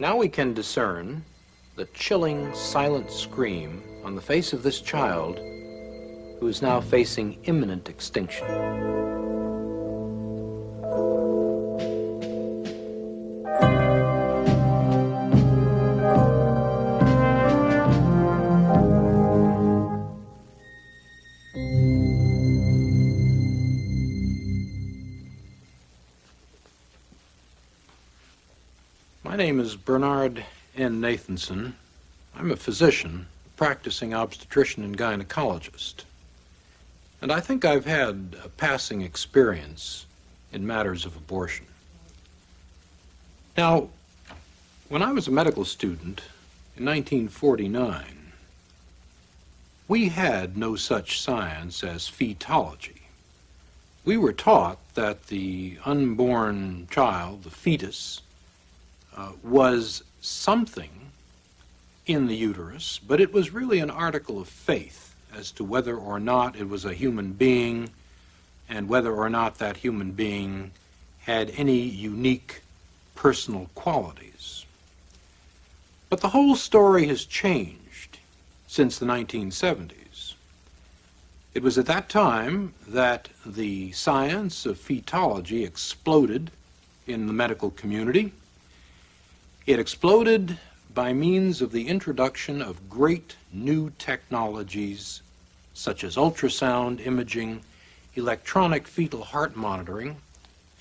Now we can discern the chilling, silent scream on the face of this child who is now facing imminent extinction. My name is Bernard N. Nathanson. I'm a physician, practicing obstetrician and gynecologist. And I think I've had a passing experience in matters of abortion. Now, when I was a medical student in 1949, we had no such science as fetology. We were taught that the unborn child, the fetus, was something in the uterus, but it was really an article of faith as to whether or not it was a human being and whether or not that human being had any unique personal qualities. But the whole story has changed since the 1970s. It was at that time that the science of fetology exploded in the medical community. It exploded by means of the introduction of great new technologies such as ultrasound imaging, electronic fetal heart monitoring,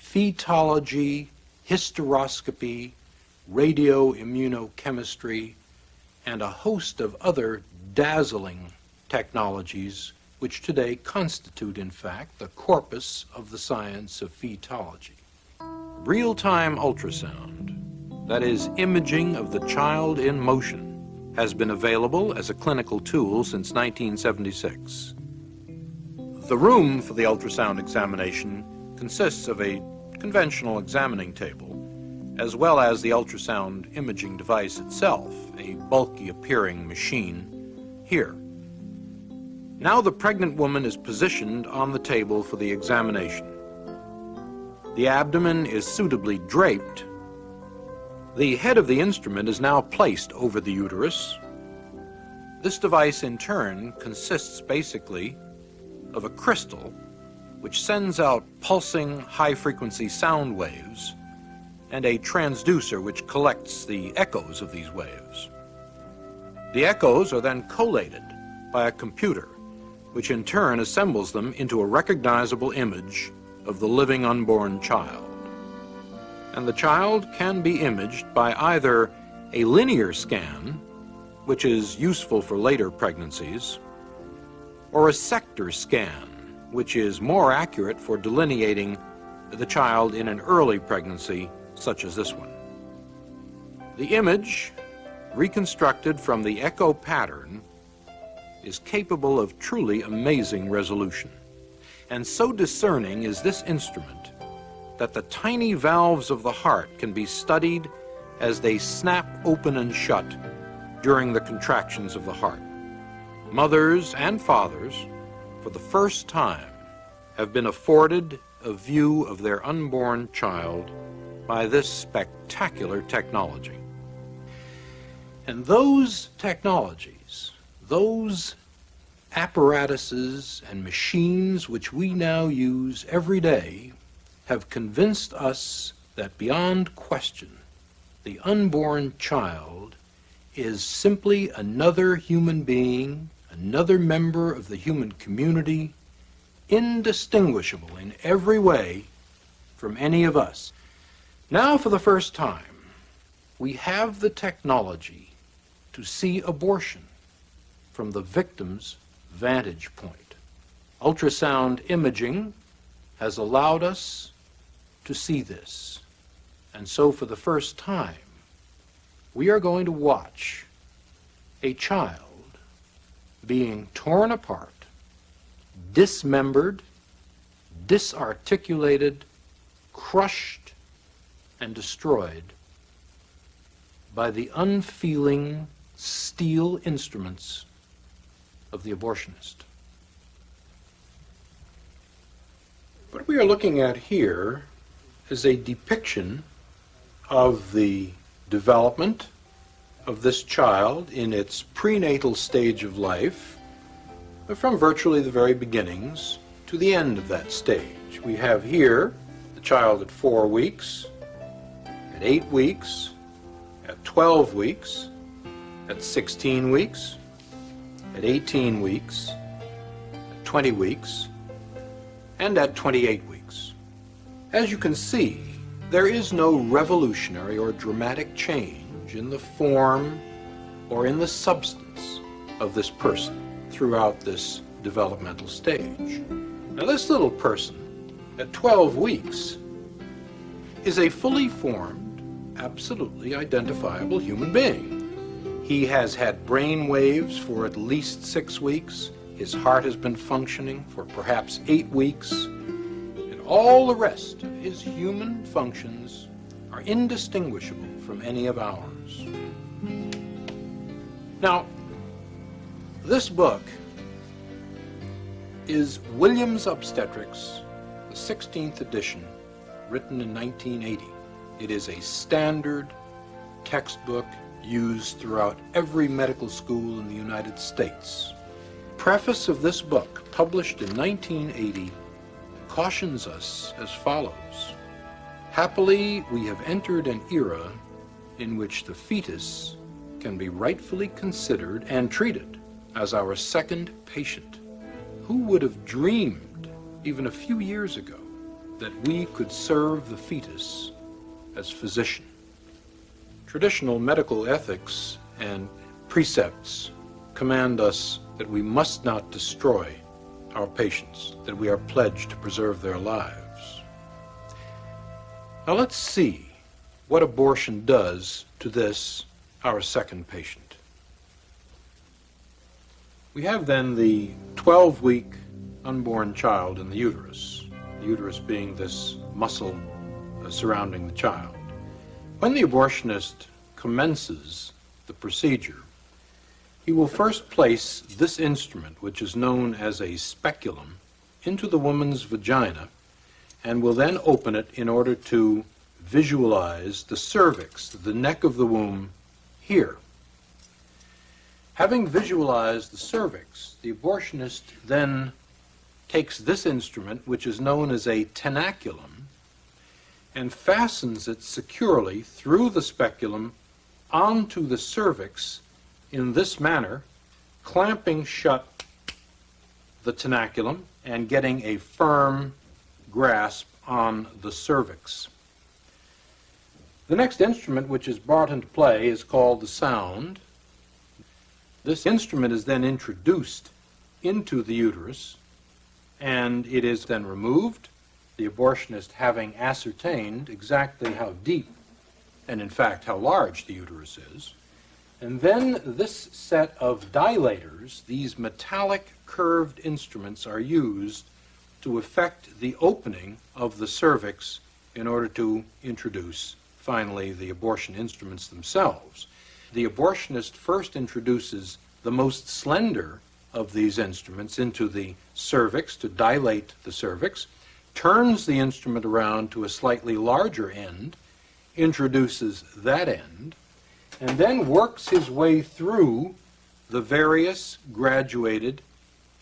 fetology, hysteroscopy, radioimmunochemistry, and a host of other dazzling technologies which today constitute, in fact, the corpus of the science of fetology. Real-time ultrasound, that is, imaging of the child in motion, has been available as a clinical tool since 1976. The room for the ultrasound examination consists of a conventional examining table, as well as the ultrasound imaging device itself, a bulky appearing machine here. Now the pregnant woman is positioned on the table for the examination. The abdomen is suitably draped. The head of the instrument is now placed over the uterus. This device, in turn, consists basically of a crystal which sends out pulsing high-frequency sound waves and a transducer which collects the echoes of these waves. The echoes are then collated by a computer, which in turn assembles them into a recognizable image of the living unborn child. And the child can be imaged by either a linear scan, which is useful for later pregnancies, or a sector scan, which is more accurate for delineating the child in an early pregnancy, such as this one. The image, reconstructed from the echo pattern, is capable of truly amazing resolution. And so discerning is this instrument that the tiny valves of the heart can be studied as they snap open and shut during the contractions of the heart. Mothers and fathers, for the first time, have been afforded a view of their unborn child by this spectacular technology. And those technologies, those apparatuses and machines which we now use every day, have convinced us that beyond question, the unborn child is simply another human being, another member of the human community, indistinguishable in every way from any of us. Now, for the first time, we have the technology to see abortion from the victim's vantage point. Ultrasound imaging has allowed us to see this. And so for the first time, we are going to watch a child being torn apart, dismembered, disarticulated, crushed, and destroyed by the unfeeling steel instruments of the abortionist. What we are looking at here is a depiction of the development of this child in its prenatal stage of life, from virtually the very beginnings to the end of that stage. We have here the child at 4 weeks, at 8 weeks, at 12 weeks, at 16 weeks, at 18 weeks, at 20 weeks, and at 28 weeks. As you can see, there is no revolutionary or dramatic change in the form or in the substance of this person throughout this developmental stage. Now, this little person at 12 weeks is a fully formed, absolutely identifiable human being. He has had brain waves for at least 6 weeks. His heart has been functioning for perhaps 8 weeks. And all the rest of his human functions are indistinguishable from any of ours. Now, this book is Williams Obstetrics, the 16th edition, written in 1980. It is a standard textbook used throughout every medical school in the United States. Preface of this book, published in 1980, cautions us as follows. Happily, we have entered an era in which the fetus can be rightfully considered and treated as our second patient. Who would have dreamed, even a few years ago, that we could serve the fetus as physician? Traditional medical ethics and precepts command us that we must not destroy our patients, that we are pledged to preserve their lives. Now let's see what abortion does to this, our second patient. We have then the 12-week unborn child in the uterus being this muscle surrounding the child. When the abortionist commences the procedure, he will first place this instrument, which is known as a speculum, into the woman's vagina and will then open it in order to visualize the cervix, the neck of the womb, here. Having visualized the cervix, the abortionist then takes this instrument, which is known as a tenaculum, and fastens it securely through the speculum onto the cervix in this manner, clamping shut the tenaculum and getting a firm grasp on the cervix. The next instrument which is brought into play is called the sound. This instrument is then introduced into the uterus, and it is then removed, the abortionist having ascertained exactly how deep and in fact how large the uterus is. And then this set of dilators, these metallic curved instruments, are used to effect the opening of the cervix in order to introduce finally the abortion instruments themselves. The abortionist first introduces the most slender of these instruments into the cervix to dilate the cervix, turns the instrument around to a slightly larger end, introduces that end, and then works his way through the various graduated,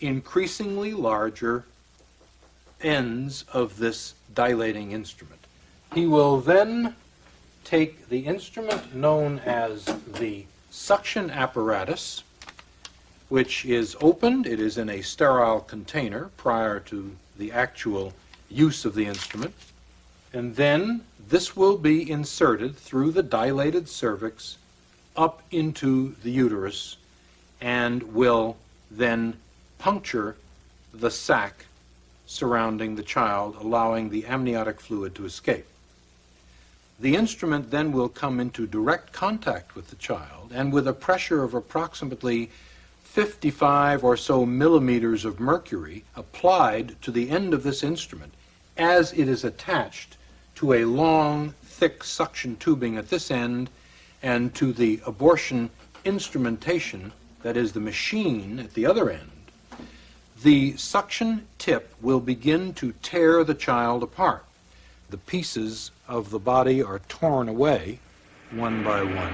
increasingly larger ends of this dilating instrument. He will then take the instrument known as the suction apparatus, which is opened. It is in a sterile container prior to the actual use of the instrument. And then this will be inserted through the dilated cervix up into the uterus and will then puncture the sac surrounding the child, allowing the amniotic fluid to escape. The instrument then will come into direct contact with the child, and with a pressure of approximately 55 or so millimeters of mercury applied to the end of this instrument as it is attached to a long, thick suction tubing at this end and to the abortion instrumentation, that is the machine at the other end, the suction tip will begin to tear the child apart. The pieces of the body are torn away, one by one,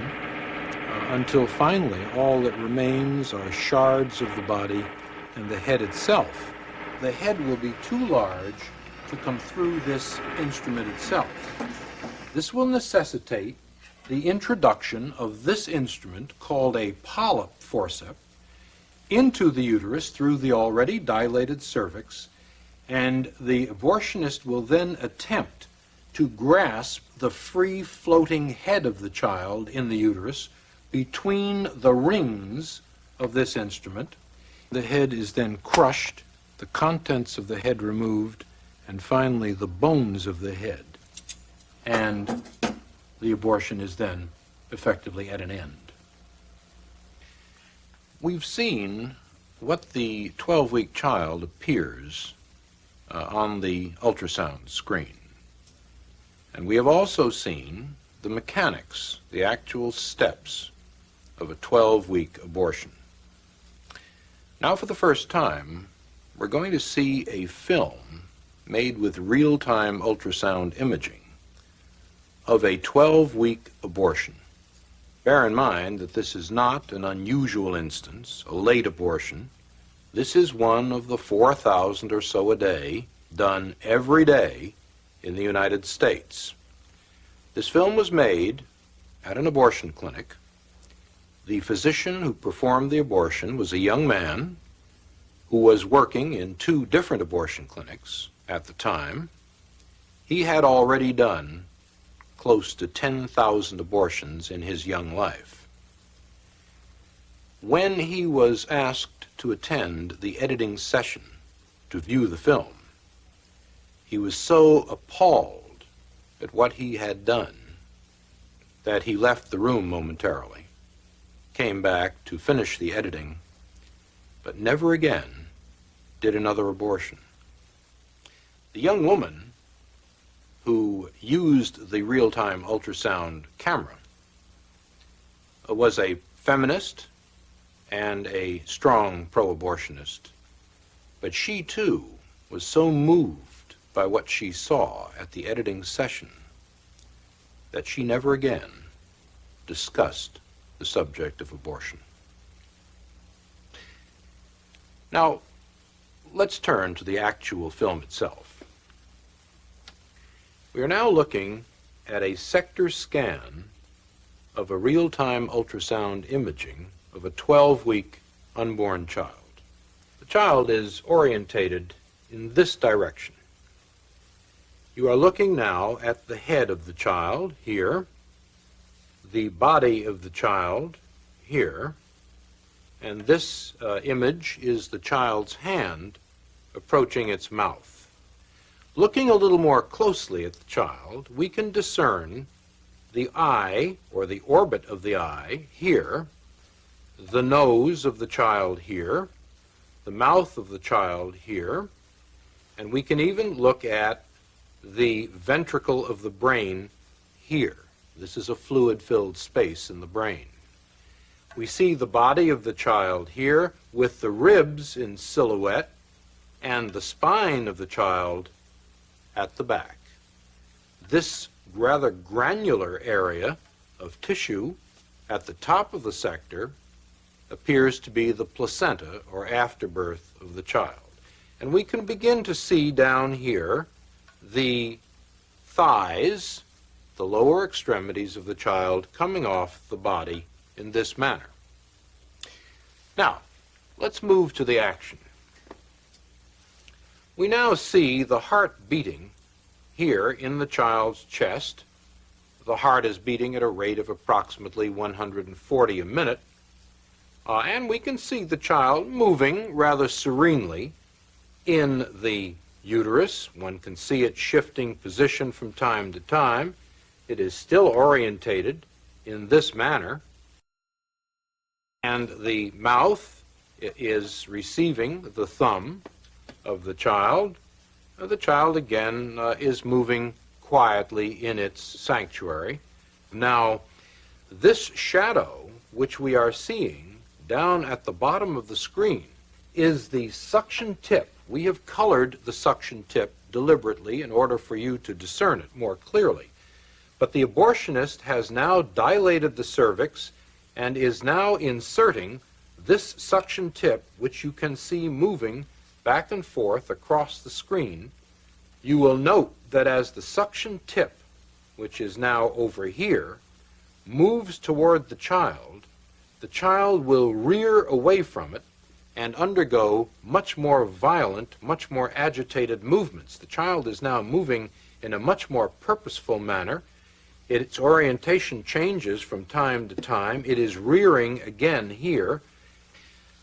until finally all that remains are shards of the body and the head itself. The head will be too large to come through this instrument itself. This will necessitate the introduction of this instrument, called a polyp forceps, into the uterus through the already dilated cervix, and the abortionist will then attempt to grasp the free-floating head of the child in the uterus between the rings of this instrument. The head is then crushed, the contents of the head removed, and finally the bones of the head. And the abortion is then effectively at an end. We've seen what the 12-week child appears on the ultrasound screen. And we have also seen the mechanics, the actual steps of a 12-week abortion. Now, for the first time, we're going to see a film made with real-time ultrasound imaging of a 12-week abortion. Bear in mind that this is not an unusual instance, a late abortion. This is one of the 4,000 or so a day done every day in the United States. This film was made at an abortion clinic. The physician who performed the abortion was a young man who was working in 2 different abortion clinics at the time. He had already done close to 10,000 abortions in his young life. When he was asked to attend the editing session to view the film, he was so appalled at what he had done that he left the room momentarily, came back to finish the editing, but never again did another abortion. The young woman who used the real-time ultrasound camera was a feminist and a strong pro-abortionist, but she too was so moved by what she saw at the editing session that she never again discussed the subject of abortion. Now, let's turn to the actual film itself. We are now looking at a sector scan of a real-time ultrasound imaging of a 12-week unborn child. The child is orientated in this direction. You are looking now at the head of the child here, the body of the child here, and this image is the child's hand approaching its mouth. Looking a little more closely at the child, we can discern the eye, or the orbit of the eye, here, the nose of the child here, the mouth of the child here, and we can even look at the ventricle of the brain here. This is a fluid-filled space in the brain. We see the body of the child here with the ribs in silhouette and the spine of the child at the back. This rather granular area of tissue at the top of the sector appears to be the placenta, or afterbirth, of the child. And we can begin to see down here the thighs, the lower extremities of the child coming off the body in this manner. Now, let's move to the action. We now see the heart beating here in the child's chest. The heart is beating at a rate of approximately 140 a minute, and we can see the child moving rather serenely in the uterus. One can see it shifting position from time to time. It is still orientated in this manner, and the mouth is receiving the thumb of the child. The child again is moving quietly in its sanctuary. Now, this shadow which we are seeing down at the bottom of the screen is the suction tip. We have colored the suction tip deliberately in order for you to discern it more clearly. But the abortionist has now dilated the cervix and is now inserting this suction tip, which you can see moving back and forth across the screen. You will note that as the suction tip, which is now over here, moves toward the child will rear away from it and undergo much more violent, much more agitated movements. The child is now moving in a much more purposeful manner. Its orientation changes from time to time. It is rearing again here.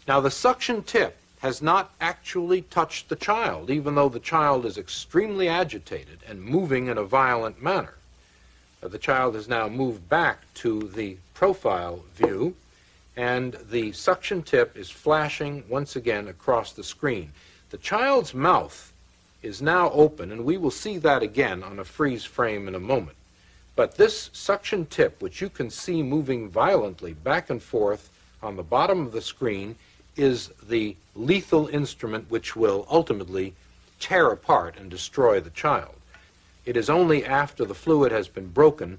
Now the suction tip has not actually touched the child, even though the child is extremely agitated and moving in a violent manner. The child has now moved back to the profile view, and the suction tip is flashing once again across the screen. The child's mouth is now open, and we will see that again on a freeze frame in a moment. But this suction tip, which you can see moving violently back and forth on the bottom of the screen, is the lethal instrument which will ultimately tear apart and destroy the child. It is only after the fluid has been broken,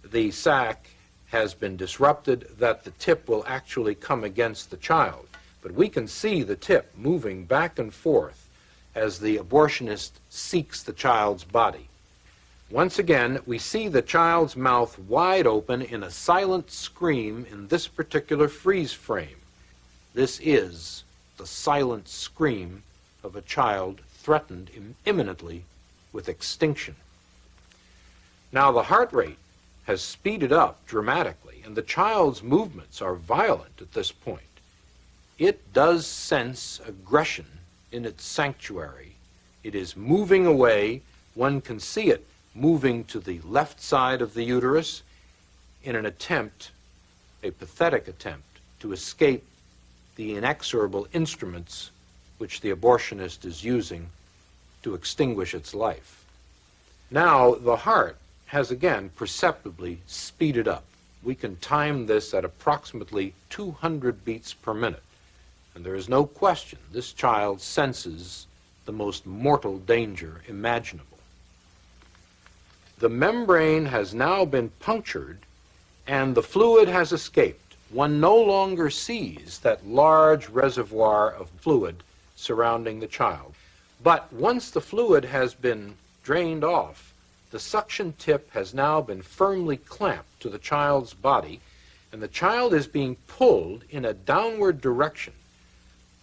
the sac has been disrupted, that the tip will actually come against the child. But we can see the tip moving back and forth as the abortionist seeks the child's body. Once again, we see the child's mouth wide open in a silent scream in this particular freeze frame. This is the silent scream of a child threatened imminently with extinction. Now the heart rate has speeded up dramatically, and the child's movements are violent at this point. It does sense aggression in its sanctuary. It is moving away. One can see it moving to the left side of the uterus in an attempt, a pathetic attempt, to escape the inexorable instruments which the abortionist is using to extinguish its life. Now the heart has again perceptibly speeded up. We can time this at approximately 200 beats per minute. And there is no question this child senses the most mortal danger imaginable. The membrane has now been punctured and the fluid has escaped. One no longer sees that large reservoir of fluid surrounding the child. But once the fluid has been drained off, the suction tip has now been firmly clamped to the child's body, and the child is being pulled in a downward direction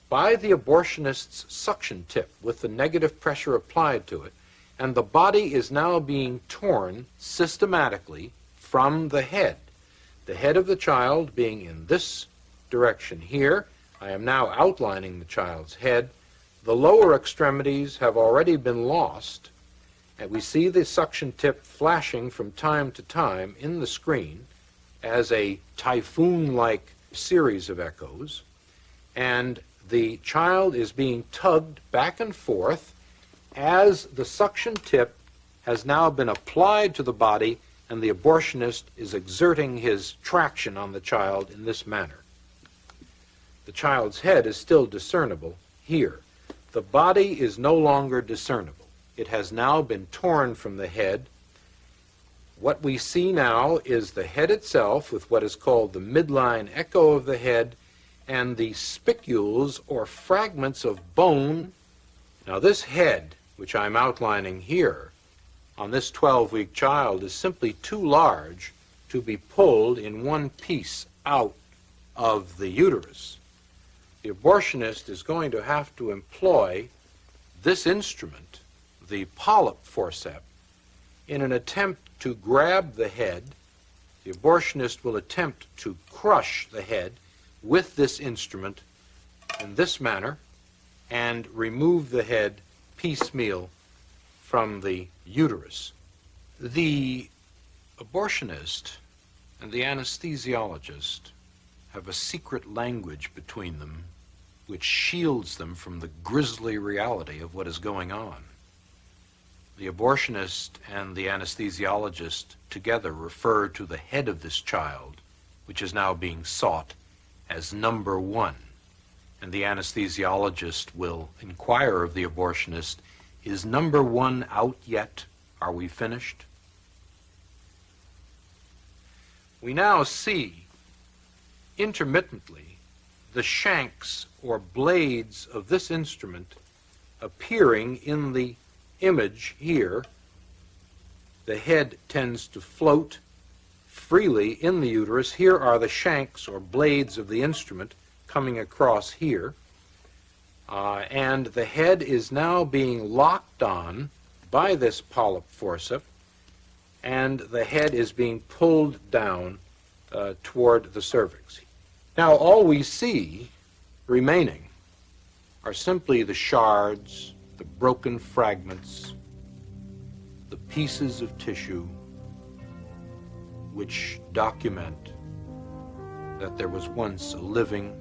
by the abortionist's suction tip with the negative pressure applied to it, and the body is now being torn systematically from the head of the child being in this direction here. I am now outlining the child's head. The lower extremities have already been lost, and we see the suction tip flashing from time to time in the screen as a typhoon-like series of echoes, and the child is being tugged back and forth as the suction tip has now been applied to the body, and the abortionist is exerting his traction on the child in this manner. The child's head is still discernible here. The body is no longer discernible. It has now been torn from the head. What we see now is the head itself with what is called the midline echo of the head and the spicules or fragments of bone. Now this head, which I'm outlining here, on this 12-week child is simply too large to be pulled in one piece out of the uterus. The abortionist is going to have to employ this instrument, the polyp forceps, in an attempt to grab the head. The abortionist will attempt to crush the head with this instrument in this manner and remove the head piecemeal from the uterus. The abortionist and the anesthesiologist have a secret language between them which shields them from the grisly reality of what is going on. The abortionist and the anesthesiologist together refer to the head of this child, which is now being sought, as number one. And the anesthesiologist will inquire of the abortionist, "Is number one out yet? Are we finished?" we now see intermittently the shanks or blades of this instrument appearing in the image here. The head tends to float freely in the uterus. Here are the shanks or blades of the instrument coming across here. And the head is now being locked on by this polyp forceps, and the head is being pulled down toward the cervix. Now all we see remaining are simply the shards, the broken fragments, the pieces of tissue which document that there was once a living,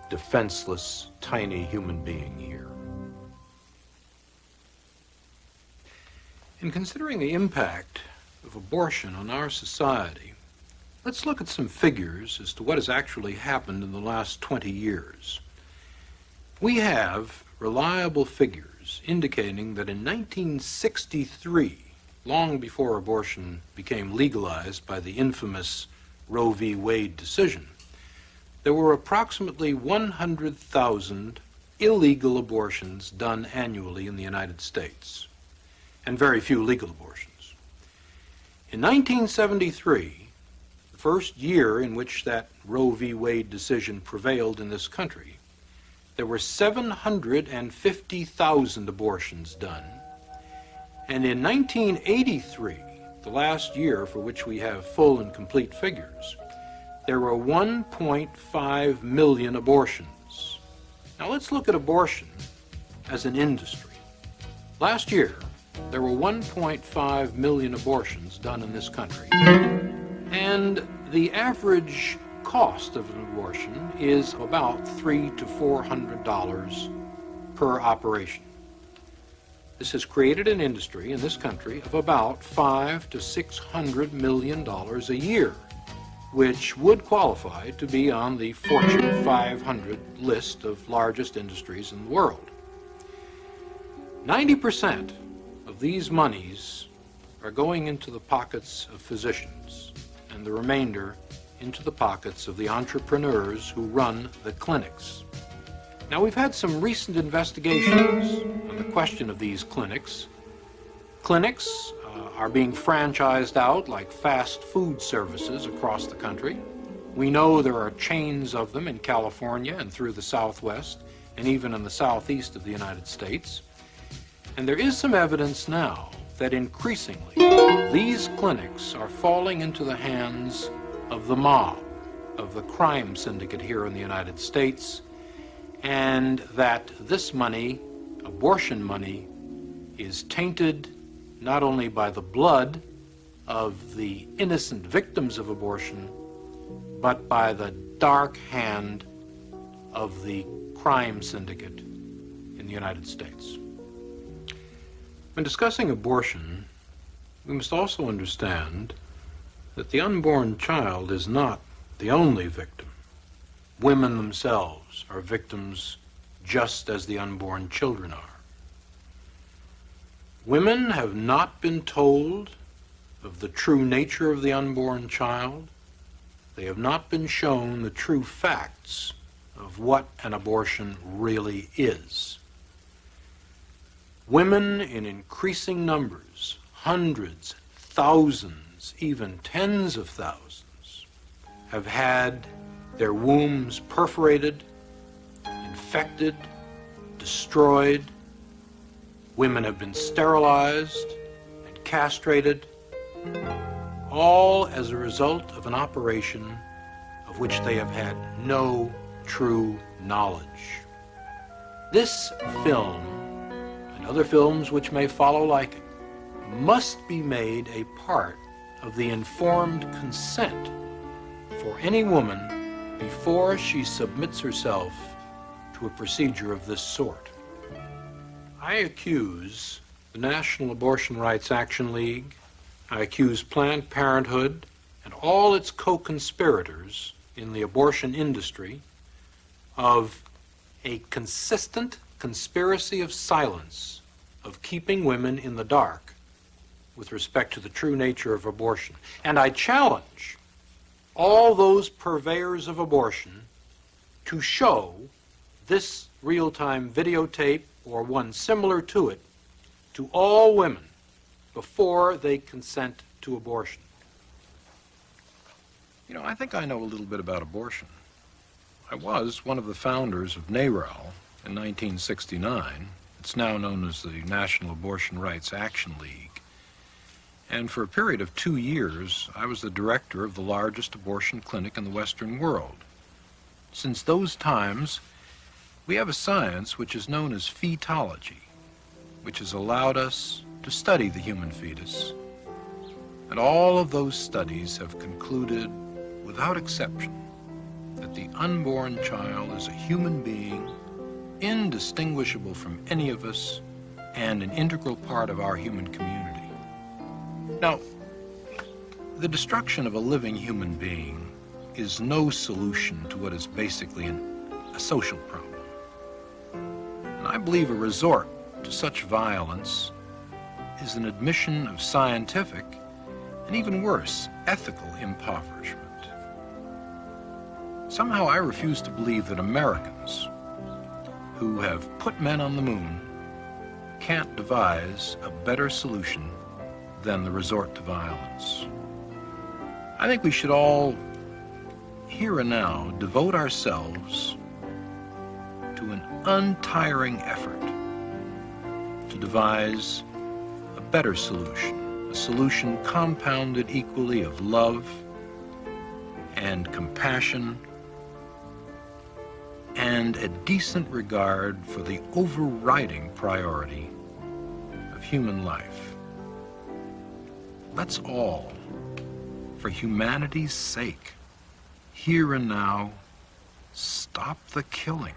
defenseless, tiny human being here. In considering the impact of abortion on our society, let's look at some figures as to what has actually happened in the last 20 years. We have reliable figures indicating that in 1963, long before abortion became legalized by the infamous Roe v. Wade decision, there were approximately 100,000 illegal abortions done annually in the United States, and very few legal abortions. In 1973, the first year in which that Roe v. Wade decision prevailed in this country, there were 750,000 abortions done. And in 1983, the last year for which we have full and complete figures, there were 1.5 million abortions. Now let's look at abortion as an industry. Last year, there were 1.5 million abortions done in this country. And the average cost of an abortion is about $300 to $400 per operation. This has created an industry in this country of about $500 to $600 million a year, which would qualify to be on the Fortune 500 list of largest industries in the world. 90% of these monies are going into the pockets of physicians, and the remainder into the pockets of the entrepreneurs who run the clinics. Now, we've had some recent investigations on the question of these clinics. Clinics are being franchised out like fast food services across the country. We know there are chains of them in California and through the Southwest and even in the Southeast of the United States. And there is some evidence now that increasingly these clinics are falling into the hands of the mob, of the crime syndicate here in the United States, and that this money, abortion money, is tainted not only by the blood of the innocent victims of abortion, but by the dark hand of the crime syndicate in the United States. When discussing abortion, we must also understand that the unborn child is not the only victim. Women themselves are victims just as the unborn children are. Women have not been told of the true nature of the unborn child. They have not been shown the true facts of what an abortion really is. Women in increasing numbers, hundreds, thousands, even tens of thousands, have had their wombs perforated, infected, destroyed. Women have been sterilized and castrated, all as a result of an operation of which they have had no true knowledge. This film, and other films which may follow like it, must be made a part of the informed consent for any woman before she submits herself to a procedure of this sort. I accuse the National Abortion Rights Action League, I accuse Planned Parenthood and all its co-conspirators in the abortion industry of a consistent conspiracy of silence, of keeping women in the dark with respect to the true nature of abortion. And I challenge all those purveyors of abortion to show this real-time videotape or one similar to it to all women before they consent to abortion. You know, I think I know a little bit about abortion. I was one of the founders of NARAL in 1969. It's now known as the National Abortion Rights Action League. And for a period of 2 years, I was the director of the largest abortion clinic in the Western world. Since those times, we have a science which is known as fetology, which has allowed us to study the human fetus. And all of those studies have concluded, without exception, that the unborn child is a human being, indistinguishable from any of us, and an integral part of our human community. Now, the destruction of a living human being is no solution to what is basically a social problem. And I believe a resort to such violence is an admission of scientific, and even worse, ethical impoverishment. Somehow I refuse to believe that Americans, who have put men on the moon, can't devise a better solution than the resort to violence. I think we should all, here and now, devote ourselves to an untiring effort to devise a better solution, a solution compounded equally of love and compassion and a decent regard for the overriding priority of human life. Let's all, for humanity's sake, here and now, stop the killing.